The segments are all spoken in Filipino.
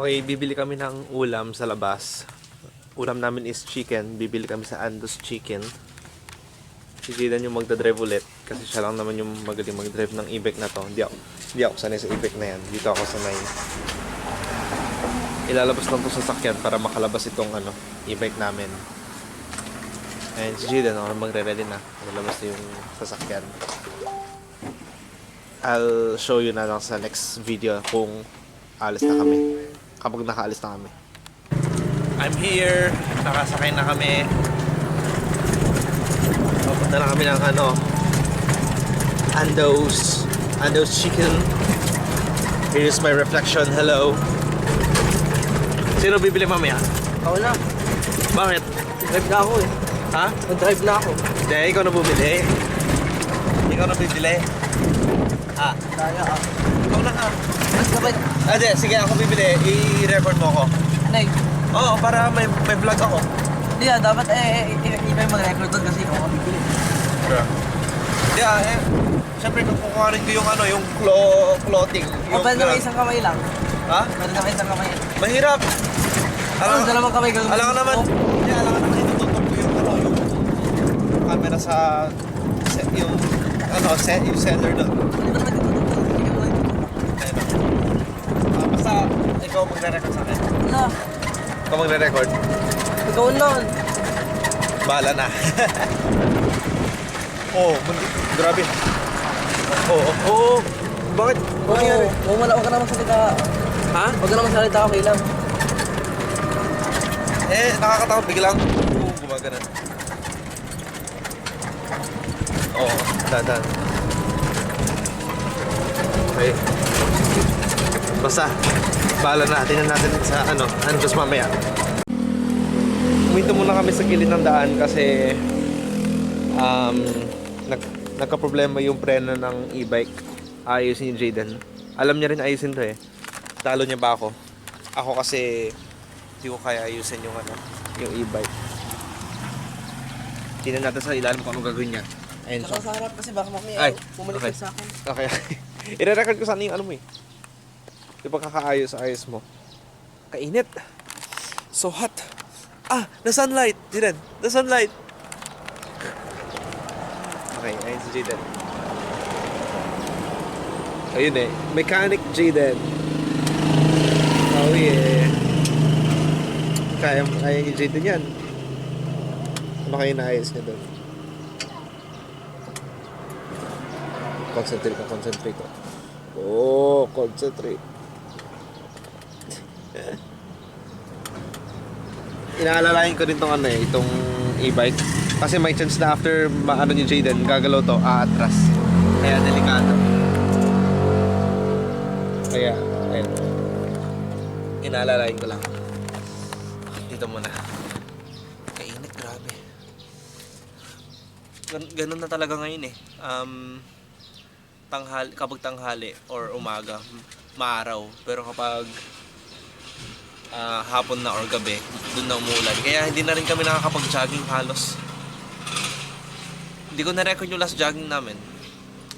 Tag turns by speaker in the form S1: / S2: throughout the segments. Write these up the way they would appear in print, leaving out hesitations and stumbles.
S1: Okay, bibili kami ng ulam sa labas. Ulam namin is chicken. Bibili kami sa Andos Chicken. Si Jidan yung magdadrive ulit. Kasi siya lang naman yung magaling magdrive ng e-bike na to. Hindi ako sanay sa e-bike na yan. Dito ako sanay. Ilalabas lang to sa sakyan para makalabas itong e-bike namin. And si Jidan, magre-ready na. Ilalabas na yung sasakyan. I'll show you na lang sa next video kung alis na kami. Kapag nakaalis na kami. I'm here. Nakasakay na kami. Papunta na kami ng Andos Chicken. Here's my reflection. Hello. Sino bibili mamaya?
S2: Ako na.
S1: Bakit?
S2: Drive na ako eh.
S1: Ha?
S2: Mag-drive na ako.
S1: Hindi, ikaw na bumili. Ikaw na bibili. Ah,
S2: Kaya ah.
S1: ikaw na ka.
S2: Mas kapit.
S1: Hindi, sige ako bibili. I-record mo ako.
S2: Nay.
S1: Oo, para may vlog ako.
S2: Hindi ah, dapat iba yung mag-record doon kasi ikaw ang bibili.
S1: Sure. Yeah, siyempre kukuharin ko yung yung clothing.
S2: O pwede naman isang kamay lang.
S1: Ha?
S2: Pwede naman isang kamay.
S1: Mahirap.
S2: Ano, dalawang kamay gagawin.
S1: Alam ko naman. Yeah, alam ko naman itututok ko yung camera sa yung yung seller doon.
S2: Hindi naman ditututok. Hindi naman ditututok.
S1: Ayun. Basta ikaw magre-record sa akin.
S2: Wala.
S1: Ikaw magre-record.
S2: Ikaw nun.
S1: Bahala na. Oh, grabe. Oh. Bakit? Ano nangyari?
S2: Huwag ka na magsalita.
S1: Ha?
S2: Huwag ka na magsalita, okay lang.
S1: Nakakatakot biglang. Gumagana. Oo, dadan. Okay. Basta, bahala na. Tingnan natin sa Andos mamaya. Huminto muna kami sa gilid ng daan kasi nagka-problema yung preno ng e-bike. Ayusin yung Jaden. Alam niya rin ayusin to eh. Talo niya ba ako? Ako kasi hindi ko kaya ayusin yung yung e-bike. Tingnan natin sa ilalim kung anong gagawin niya. Ayun siya.
S2: Saka sa harap kasi baka mamaya
S1: Ay,
S2: bumalik
S1: okay.
S2: ka sa akin.
S1: Okay. I-record ko sana yung mo eh. Yung pagkakaayos-ayos mo. Kainit. So hot. Ah, the sunlight. Jaden, the sunlight. Okay, ayun si Jaden. Ayun eh. Mechanic Jaden. Oh yeah. Kaya ni Jaden yan. Ano kayo naayos niya doon? Concentrate ka. Oh, concentrate. Inaalalayan ko rin itong e-bike. Kasi may chance na after ni Jaden, gagalaw to, aatras. Kaya delikado. Kaya, ayun. Inaalalayan ko lang. Dito muna. Kainit, grabe. Ganun na talaga ngayon eh. Kapag tanghali or umaga, maaraw. Pero kapag hapon na or gabi, doon na umuulan. Kaya hindi na rin kami nakakapag-jogging halos. Hindi ko na-record yung last jogging namin.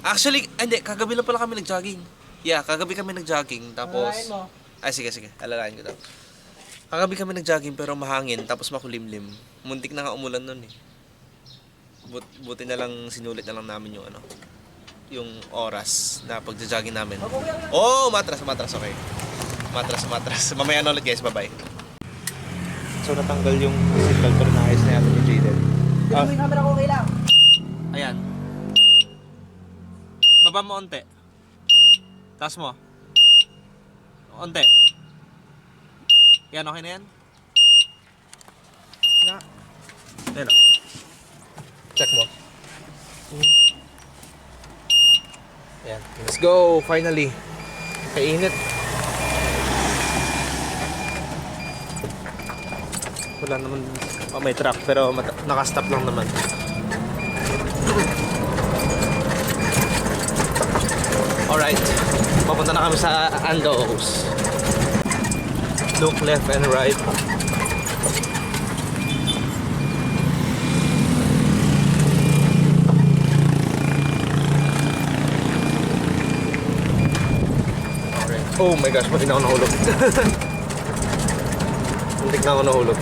S1: Actually, hindi, kagabi lang pala kami nag-jogging. Yeah, kagabi kami nag-jogging. Tapos,
S2: Alalain mo.
S1: ay sige, alalain ko daw. Kagabi kami nag-jogging pero mahangin, tapos makulimlim. Muntik na nga umulan nun eh. Buti na lang, sinulit na lang namin yung yung oras na pag-jogging namin. Oh, matras, okay. Matras. Mamaya na ulit guys, bye-bye. So natanggal yung seatbelt pero naayos na yata ni Jaden.
S2: Hindi mo yung camera ko okay lang.
S1: Ayan. Baba mo onte. Taas mo. Onte. Yan, okay na yan? Na. Ayan o. Check mo. Ayan. Let's go! Finally. Kainit. Wala naman may truck pero naka-stop lang naman. Alright, papunta na kami sa Andos. Look left and right. Oh my gosh, pati na ako nahulog. Muntik na ako nahulog.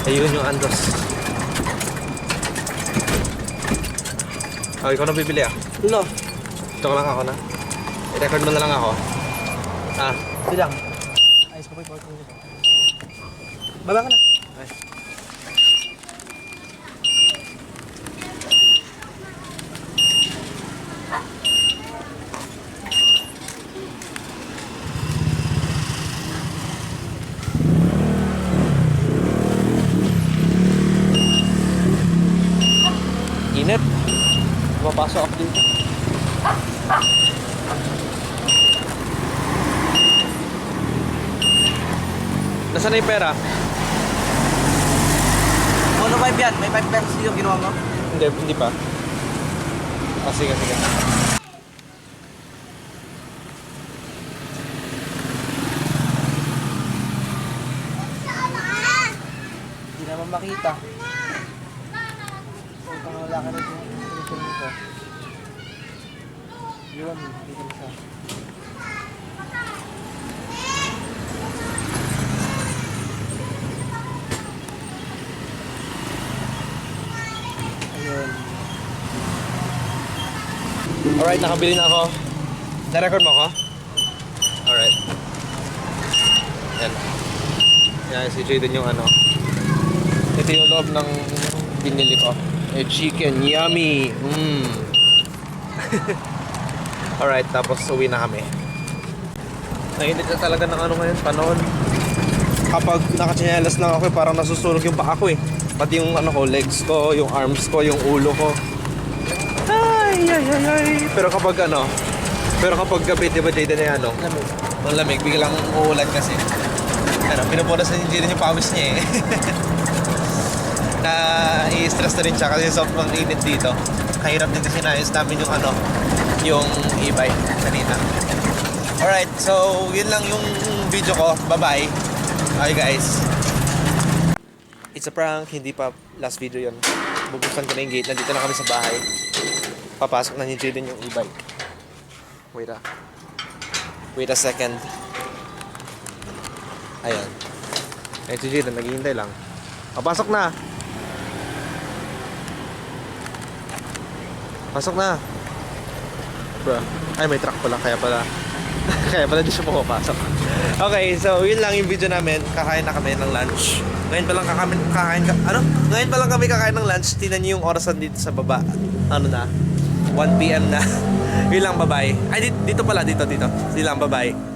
S1: Ayun yung Andos. Oh, ikaw na bibili ah.
S2: Ulo.
S1: Ito lang ako na. I-record mo na lang ako. Ah,
S2: Ito lang. Ayos ko pa yung parking nito. Baba ka na.
S1: ay. Init. Mapasok ako dito. Nasaan na yung pera?
S2: Mono 5 yan. May 5 pesos yung ginawa mo.
S1: Hindi pa. Ah, sige.
S2: Hindi naman makita. Kung wala ka na dito. Yun, dito na siya. Ayun.
S1: Alright, nakabili na ako. Na-record mo ako? Alright. Yan. Yan, si Jaden yung ano. Ito yung loob ng binili ko. Chicken, yummy! Alright, tapos uwi na kami. Nainit na talaga ng ano ngayon, panahon. Kapag nakachinelas lang ako, parang nasusunog yung paa ko eh. Pati yung ano ko, legs ko, yung arms ko, yung ulo ko. Ay. Pero kapag gabi, di ba Jaden ay ano?
S2: Lamig.
S1: Ang lamig, biglang uulan kasi. Ano, pinupunasan ni Jaden yung pawis niya eh. Na i-stress na rin siya kasi sobrang init dito. Kahirap din kasi naayos namin yung ano, yung e-bike kanina. Alright, so yun lang yung video ko. Bye-bye. Okay guys. It's a prank, hindi pa last video yun. Bubuksan ko na yung gate. Nandito na kami sa bahay. Papasok na ni Jaden yung e-bike. Wait a second. Ayan. Ayan si Jaden, naghihintay lang. Papasok na! Pasok na! Bro. Ay, may truck pala. Kaya pala di siya pumapasok. Okay, so yun lang yung video namin. Kakain na kami ng lunch. Ngayon pa lang Ngayon pa lang kami kakain ng lunch. Tingnan niyo yung orasan dito sa baba. Ano na? 1 PM na. Yun lang, bye-bye. Ay, dito pala. Dito. Yun lang, bye-bye.